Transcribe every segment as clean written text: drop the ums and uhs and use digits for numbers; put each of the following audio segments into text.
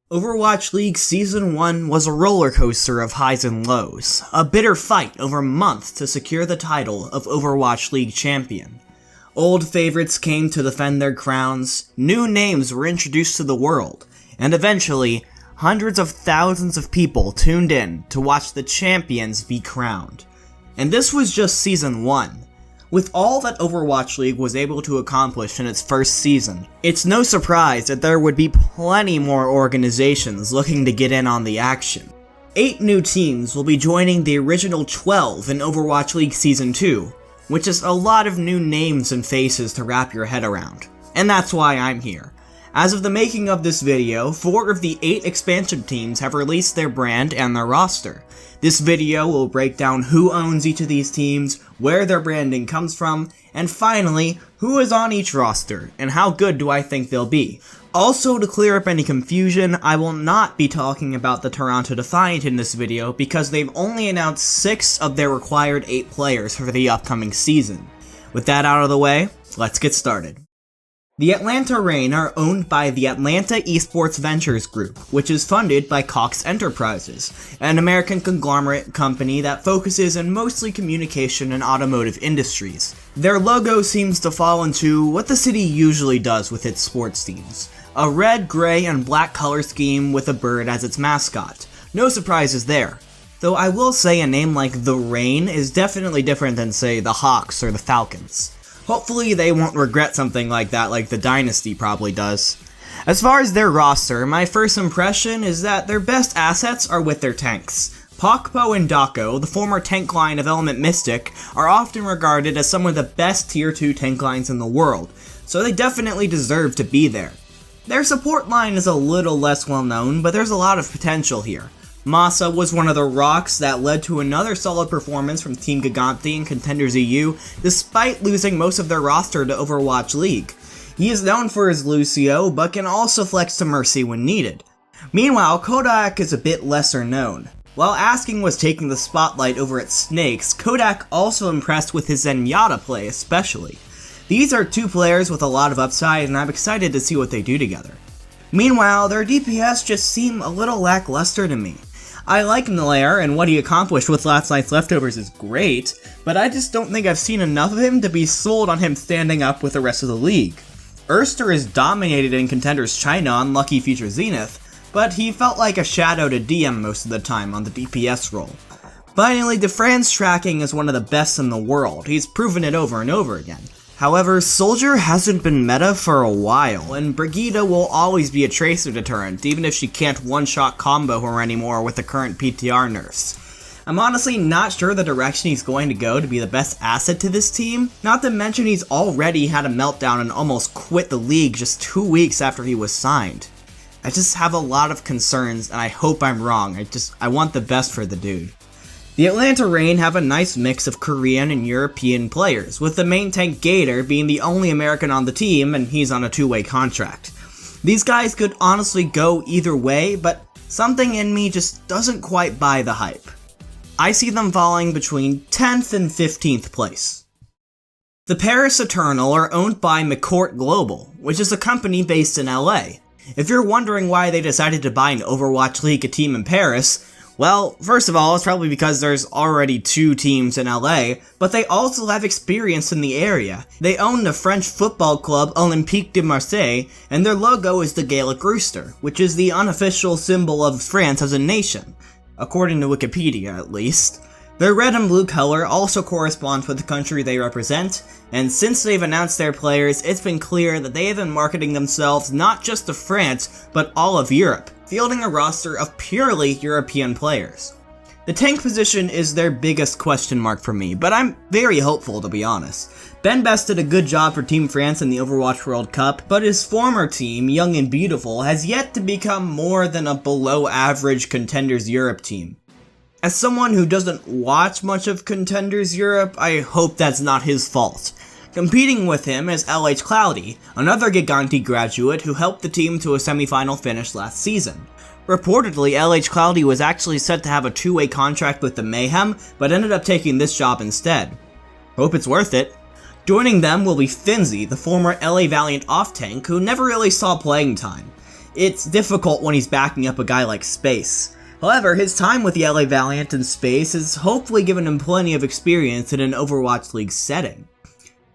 Overwatch League Season 1 was a roller coaster of highs and lows, a bitter fight over months to secure the title of Overwatch League champion. Old favorites came to defend their crowns, new names were introduced to the world, and eventually, hundreds of thousands of people tuned in to watch the champions be crowned. And this was just Season 1. With all that Overwatch League was able to accomplish in its first season, it's no surprise that there would be plenty more organizations looking to get in on the action. 8 new teams will be joining the original 12 in Overwatch League Season 2, which is a lot of new names and faces to wrap your head around. And that's why I'm here. As of the making of this video, 4 of the 8 expansion teams have released their brand and their roster. This video will break down who owns each of these teams, where their branding comes from, and finally, who is on each roster, and how good do I think they'll be. Also, to clear up any confusion, I will not be talking about the Toronto Defiant in this video because they've only announced 6 of their required 8 players for the upcoming season. With that out of the way, let's get started. The Atlanta Reign are owned by the Atlanta Esports Ventures Group, which is funded by Cox Enterprises, an American conglomerate company that focuses in mostly communication and automotive industries. Their logo seems to fall into what the city usually does with its sports teams, a red, gray, and black color scheme with a bird as its mascot. No surprises there. Though I will say a name like the Reign is definitely different than, say, the Hawks or the Falcons. Hopefully they won't regret something like that like the Dynasty probably does. As far as their roster, my first impression is that their best assets are with their tanks. Pakpo and Dako, the former tank line of Element Mystic, are often regarded as some of the best tier 2 tank lines in the world, so they definitely deserve to be there. Their support line is a little less well known, but there's a lot of potential here. Masa was one of the rocks that led to another solid performance from Team Gigante and Contenders EU, despite losing most of their roster to Overwatch League. He is known for his Lucio, but can also flex to Mercy when needed. Meanwhile, Kodak is a bit lesser known. While Asking was taking the spotlight over at Snakes, Kodak also impressed with his Zenyatta play especially. These are 2 players with a lot of upside, and I'm excited to see what they do together. Meanwhile, their DPS just seem a little lackluster to me. I like Nair, and what he accomplished with last night's leftovers is great, but I just don't think I've seen enough of him to be sold on him standing up with the rest of the league. Erster is dominated in Contenders China on Lucky Future Zenith, but he felt like a shadow to DM most of the time on the DPS role. Finally, DeFran's tracking is one of the best in the world, he's proven it over and over again. However, Soldier hasn't been meta for a while, and Brigitte will always be a Tracer deterrent, even if she can't one-shot combo her anymore with the current PTR nerfs. I'm honestly not sure the direction he's going to go to be the best asset to this team, not to mention he's already had a meltdown and almost quit the league just 2 weeks after he was signed. I just have a lot of concerns, and I hope I'm wrong, I want the best for the dude. The Atlanta Reign have a nice mix of Korean and European players, with the main tank Gator being the only American on the team, and he's on a 2-way contract. These guys could honestly go either way, but something in me just doesn't quite buy the hype. I see them falling between 10th and 15th place. The Paris Eternal are owned by McCourt Global, which is a company based in LA. If you're wondering why they decided to buy an Overwatch League team in Paris, well, first of all, it's probably because there's already 2 teams in LA, but they also have experience in the area. They own the French football club Olympique de Marseille, and their logo is the Gaelic rooster, which is the unofficial symbol of France as a nation, according to Wikipedia at least. Their red and blue color also corresponds with the country they represent, and since they've announced their players, it's been clear that they have been marketing themselves not just to France, but all of Europe, fielding a roster of purely European players. The tank position is their biggest question mark for me, but I'm very hopeful to be honest. Ben Best did a good job for Team France in the Overwatch World Cup, but his former team, Young and Beautiful, has yet to become more than a below average Contenders Europe team. As someone who doesn't watch much of Contenders Europe, I hope that's not his fault. Competing with him is LH Cloudy, another Gigante graduate who helped the team to a semi-final finish last season. Reportedly, LH Cloudy was actually set to have a 2-way contract with the Mayhem, but ended up taking this job instead. Hope it's worth it. Joining them will be Finzi, the former LA Valiant off-tank who never really saw playing time. It's difficult when he's backing up a guy like Space. However, his time with the LA Valiant and Space has hopefully given him plenty of experience in an Overwatch League setting.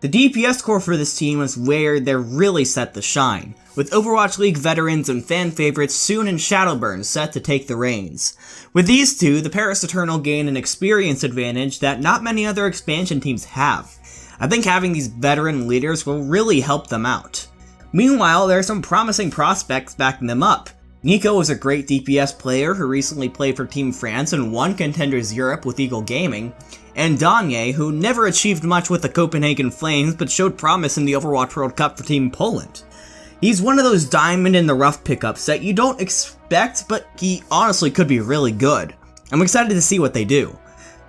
The DPS core for this team is where they're really set to shine, with Overwatch League veterans and fan favorites Soon and Shadowburn set to take the reins. With these two, the Paris Eternal gain an experience advantage that not many other expansion teams have. I think having these veteran leaders will really help them out. Meanwhile, there are some promising prospects backing them up. Nico is a great DPS player who recently played for Team France and won Contenders Europe with Eagle Gaming, and Danye, who never achieved much with the Copenhagen Flames but showed promise in the Overwatch World Cup for Team Poland. He's one of those diamond in the rough pickups that you don't expect, but he honestly could be really good. I'm excited to see what they do.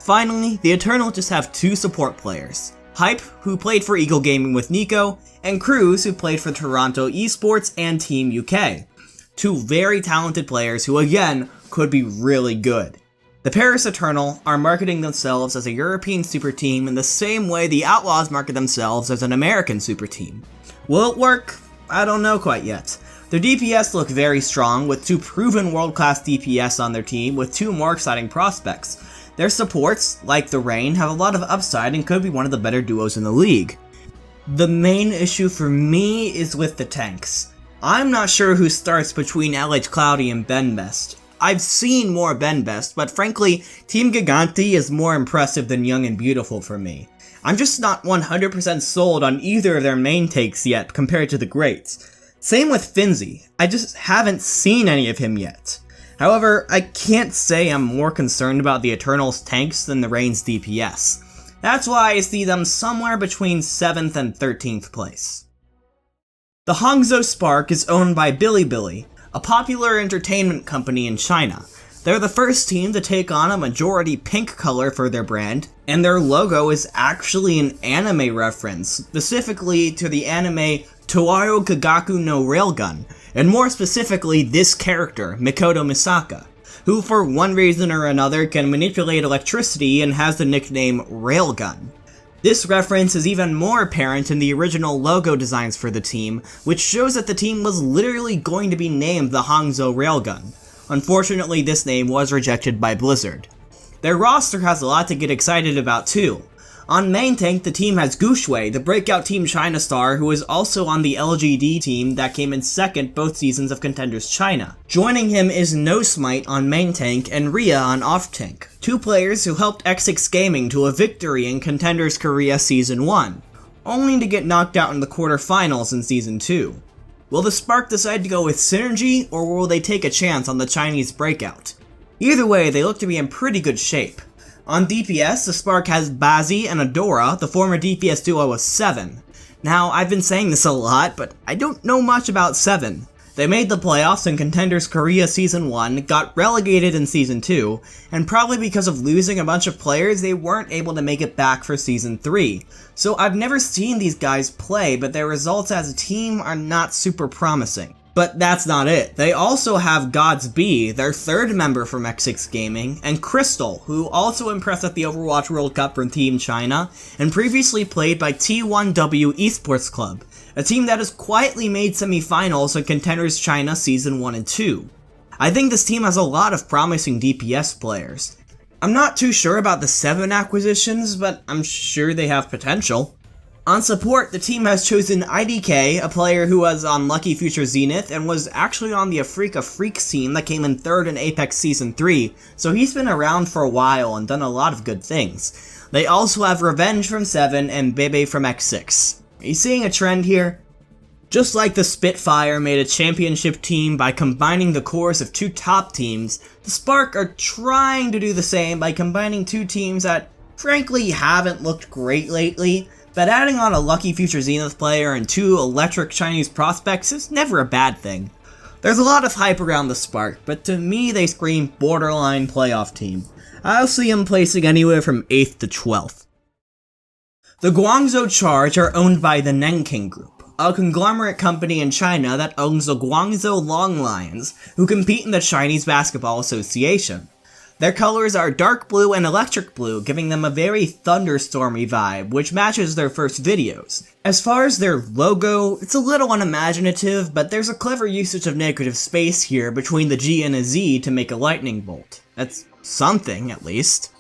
Finally, the Eternal just have two support players. Hype, who played for Eagle Gaming with Nico, and Cruz, who played for Toronto Esports and Team UK. Two very talented players who, again, could be really good. The Paris Eternal are marketing themselves as a European super team in the same way the Outlaws market themselves as an American super team. Will it work? I don't know quite yet. Their DPS look very strong, with two proven world-class DPS on their team with two more exciting prospects. Their supports, like the Rain, have a lot of upside and could be one of the better duos in the league. The main issue for me is with the tanks. I'm not sure who starts between LH Cloudy and Ben Best. I've seen more Ben Best, but frankly, Team Giganti is more impressive than Young and Beautiful for me. I'm just not 100% sold on either of their main takes yet compared to the greats. Same with Finzi, I just haven't seen any of him yet. However, I can't say I'm more concerned about the Eternals tanks than the Rain's DPS. That's why I see them somewhere between 7th and 13th place. The Guangzhou Spark is owned by Bilibili, a popular entertainment company in China. They're the first team to take on a majority pink color for their brand, and their logo is actually an anime reference, specifically to the anime Toaru Kagaku no Railgun, and more specifically this character, Mikoto Misaka, who for one reason or another can manipulate electricity and has the nickname Railgun. This reference is even more apparent in the original logo designs for the team, which shows that the team was literally going to be named the Guangzhou Railgun. Unfortunately, this name was rejected by Blizzard. Their roster has a lot to get excited about too. On main tank, the team has Gushui, the breakout Team China star who is also on the LGD team that came in second both seasons of Contenders China. Joining him is No Smite on main tank and Rhea on off tank, two players who helped X6 Gaming to a victory in Contenders Korea Season 1, only to get knocked out in the quarterfinals in Season 2. Will the Spark decide to go with Synergy, or will they take a chance on the Chinese breakout? Either way, they look to be in pretty good shape. On DPS, the Spark has Bazzi and Adora, the former DPS duo of 7. Now, I've been saying this a lot, but I don't know much about 7. They made the playoffs in Contenders Korea Season 1, got relegated in Season 2, and probably because of losing a bunch of players, they weren't able to make it back for Season 3. So I've never seen these guys play, but their results as a team are not super promising. But that's not it. They also have Gods B, their third member from X6 Gaming, and Crystal, who also impressed at the Overwatch World Cup from Team China, and previously played by T1W Esports Club, a team that has quietly made semifinals in Contenders China Season 1 and 2. I think this team has a lot of promising DPS players. I'm not too sure about the 7 acquisitions, but I'm sure they have potential. On support, the team has chosen IDK, a player who was on Lucky Future Zenith and was actually on the Afrika Freaks team that came in 3rd in Apex Season 3, so he's been around for a while and done a lot of good things. They also have Revenge from 7 and Bebe from X6. Are you seeing a trend here? Just like the Spitfire made a championship team by combining the cores of 2 top teams, the Spark are trying to do the same by combining 2 teams that frankly haven't looked great lately. But adding on a Lucky Future Zenith player and 2 electric Chinese prospects is never a bad thing. There's a lot of hype around the Spark, but to me they scream borderline playoff team. I'll see them placing anywhere from 8th to 12th. The Guangzhou Charge are owned by the Nanking Group, a conglomerate company in China that owns the Guangzhou Long Lions, who compete in the Chinese Basketball Association. Their colors are dark blue and electric blue, giving them a very thunderstormy vibe, which matches their first videos. As far as their logo, it's a little unimaginative, but there's a clever usage of negative space here between the G and a Z to make a lightning bolt. That's something, at least.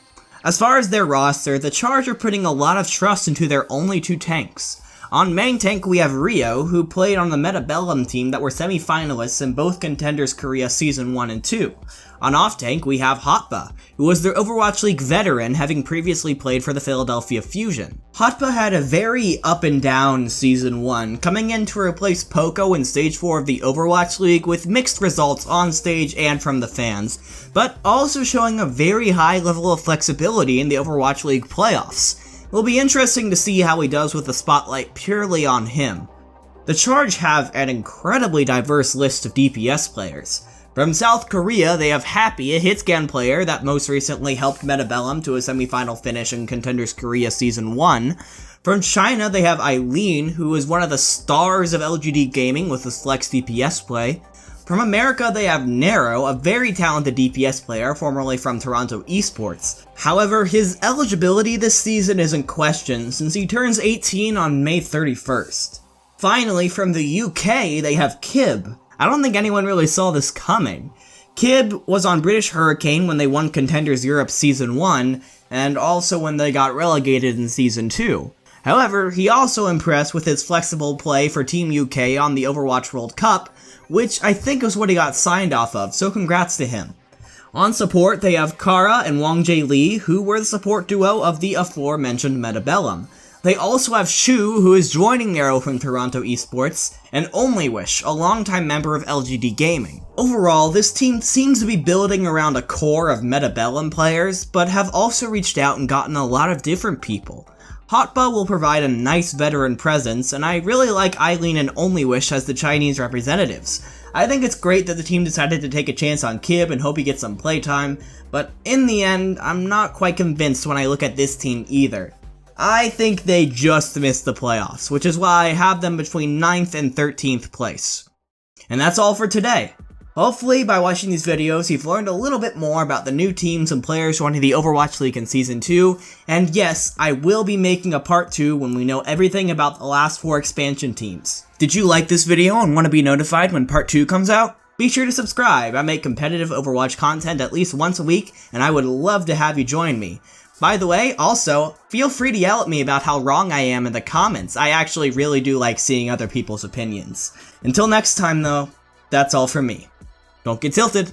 As far as their roster, the Charge are putting a lot of trust into their only 2 tanks. On main tank, we have Rio, who played on the Metabellum team that were semi-finalists in both Contenders Korea Season 1 and 2. On off tank, we have Hotba, who was their Overwatch League veteran, having previously played for the Philadelphia Fusion. Hotba had a very up and down Season 1, coming in to replace Poco in Stage 4 of the Overwatch League with mixed results on stage and from the fans, but also showing a very high level of flexibility in the Overwatch League playoffs. It'll be interesting to see how he does with the spotlight purely on him. The Charge have an incredibly diverse list of DPS players. From South Korea, they have Happy, a hitscan player that most recently helped Metabellum to a semi-final finish in Contenders Korea Season 1. From China, they have Eileen, who is one of the stars of LGD Gaming with his flex DPS play. From America, they have Nero, a very talented DPS player, formerly from Toronto Esports. However, his eligibility this season is in question since he turns 18 on May 31st. Finally, from the UK, they have Kib. I don't think anyone really saw this coming. Kib was on British Hurricane when they won Contenders Europe Season 1, and also when they got relegated in Season 2. However, he also impressed with his flexible play for Team UK on the Overwatch World Cup, which I think is what he got signed off of, so congrats to him. On support, they have Kara and Wang Jae Lee, who were the support duo of the aforementioned Metabellum. They also have Shu, who is joining Nero from Toronto Esports, and Onlywish, a longtime member of LGD Gaming. Overall, this team seems to be building around a core of Metabellum players, but have also reached out and gotten a lot of different people. Hotba will provide a nice veteran presence, and I really like Eileen and Onlywish as the Chinese representatives. I think it's great that the team decided to take a chance on Kib and hope he gets some playtime, but in the end, I'm not quite convinced when I look at this team either. I think they just missed the playoffs, which is why I have them between 9th and 13th place. And that's all for today. Hopefully, by watching these videos, you've learned a little bit more about the new teams and players joining the Overwatch League in Season 2, and yes, I will be making a part 2 when we know everything about the last 4 expansion teams. Did you like this video and want to be notified when part 2 comes out? Be sure to subscribe. I make competitive Overwatch content at least once a week, and I would love to have you join me. By the way, also, feel free to yell at me about how wrong I am in the comments. I actually really do like seeing other people's opinions. Until next time though, that's all from me. Don't get tilted.